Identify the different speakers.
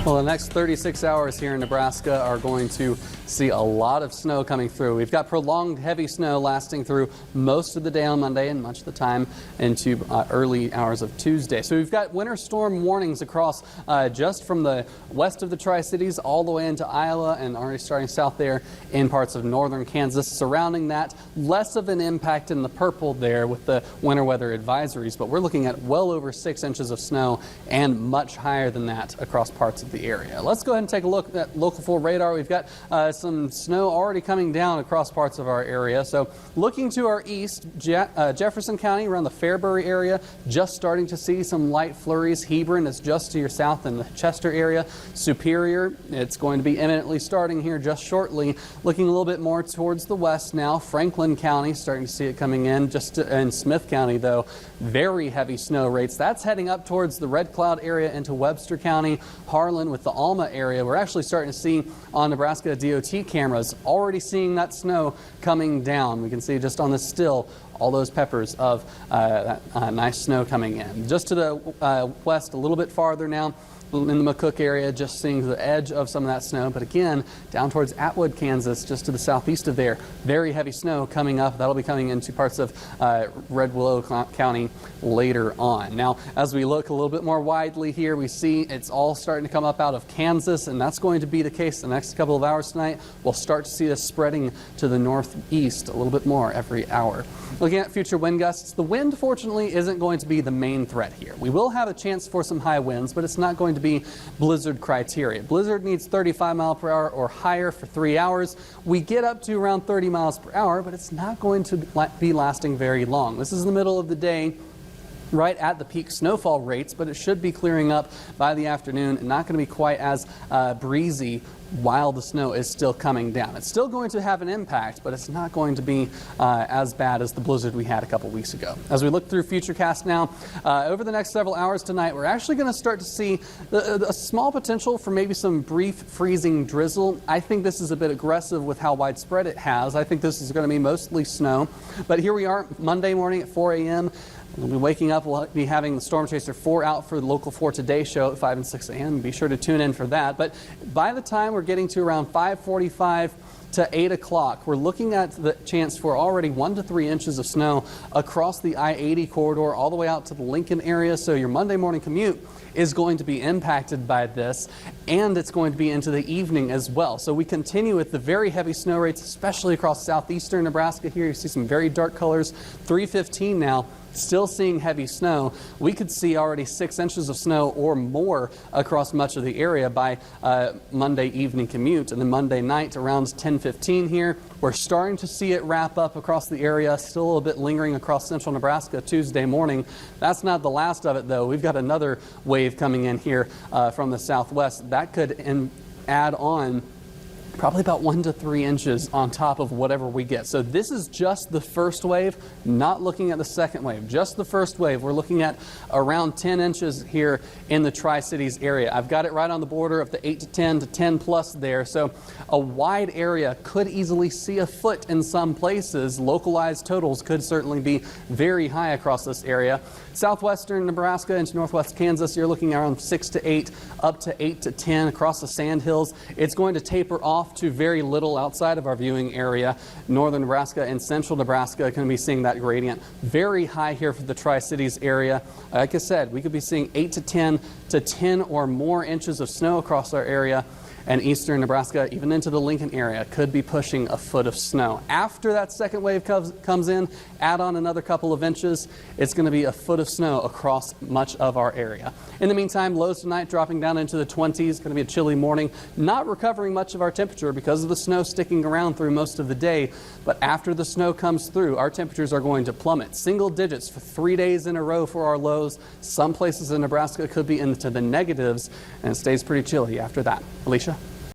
Speaker 1: Well, the next 36 hours here in Nebraska are going to see a lot of snow coming through. We've got prolonged heavy snow lasting through most of the day on Monday and much of the time into early hours of Tuesday. So we've got winter storm warnings across just from the west of the Tri-Cities all the way into Iowa and already starting south there in parts of northern Kansas. Surrounding that, less of an impact in the purple there with the winter weather advisories, but we're looking at well over 6 inches of snow and much higher than that across parts of the area. Let's go ahead and take a look at Local 4 radar. We've got some snow already coming down across parts of our area. So looking to our east, Jefferson County around the Fairbury area, just starting to see some light flurries. Hebron is just to your south in the Chester area. Superior, it's going to be imminently starting here just shortly. Looking a little bit more towards the west now. Franklin County, starting to see it coming in. In Smith County, though, very heavy snow rates. That's heading up towards the Red Cloud area into Webster County. Harlan with the Alma area, we're actually starting to see on Nebraska DOT cameras, already seeing that snow coming down. We can see just on the still all those peppers of that nice snow coming in. Just to the west a little bit farther now, in the McCook area, just seeing the edge of some of that snow. But again, down towards Atwood, Kansas, just to the southeast of there, very heavy snow coming up. That'll be coming into parts of Red Willow County later on. Now, as we look a little bit more widely here, we see it's all starting to come up out of Kansas, and that's going to be the case the next couple of hours tonight. We'll start to see this spreading to the northeast a little bit more every hour. Looking at future wind gusts, the wind, fortunately, isn't going to be the main threat here. We will have a chance for some high winds, but it's not going to be blizzard criteria. Blizzard needs 35 miles per hour or higher for 3 hours. We get up to around 30 miles per hour, but it's not going to be lasting very long. This is the middle of the day, right at the peak snowfall rates, but it should be clearing up by the afternoon and not going to be quite as breezy while the snow is still coming down. It's still going to have an impact, but it's not going to be as bad as the blizzard we had a couple weeks ago. As we look through Futurecast now, over the next several hours tonight, we're actually going to start to see a small potential for maybe some brief freezing drizzle. I think this is a bit aggressive with how widespread it has. I think this is going to be mostly snow, but here we are Monday morning at 4 a.m. We'll be waking up. We'll be having the Storm Chaser 4 out for the Local 4 Today show at 5 and 6 a.m. Be sure to tune in for that. But by the time we're getting to around 5:45 to 8 o'clock, we're looking at the chance for already 1 to 3 inches of snow across the I-80 corridor all the way out to the Lincoln area. So your Monday morning commute is going to be impacted by this, and it's going to be into the evening as well. So we continue with the very heavy snow rates, especially across southeastern Nebraska here. You see some very dark colors. 3:15 now. Still seeing heavy snow. We could see already 6 inches of snow or more across much of the area by Monday evening commute. And then Monday night around 10:15 here, we're starting to see it wrap up across the area, still a little bit lingering across central Nebraska Tuesday morning. That's not the last of it, though. We've got another wave coming in here from the southwest. That could add on probably about 1 to 3 inches on top of whatever we get. So this is just the first wave, not looking at the second wave. Just the first wave. We're looking at around 10 inches here in the Tri-Cities area. I've got it right on the border of the 8 to 10 to 10 plus there. So a wide area could easily see a foot in some places. Localized totals could certainly be very high across this area. Southwestern Nebraska into northwest Kansas, you're looking around 6 to 8, up to 8 to 10 across the Sandhills. It's going to taper off to very little outside of our viewing area. Northern Nebraska and central Nebraska can be seeing that gradient very high here for the Tri-Cities area. Like I said, we could be seeing 8 to 10 or more inches of snow across our area. And eastern Nebraska, even into the Lincoln area, could be pushing a foot of snow. After that second wave comes in, add on another couple of inches, it's going to be a foot of snow across much of our area. In the meantime, lows tonight dropping down into the 20s. Going to be a chilly morning. Not recovering much of our temperature because of the snow sticking around through most of the day. But after the snow comes through, our temperatures are going to plummet. Single digits for 3 days in a row for our lows. Some places in Nebraska could be into the negatives, and it stays pretty chilly after that. Alicia?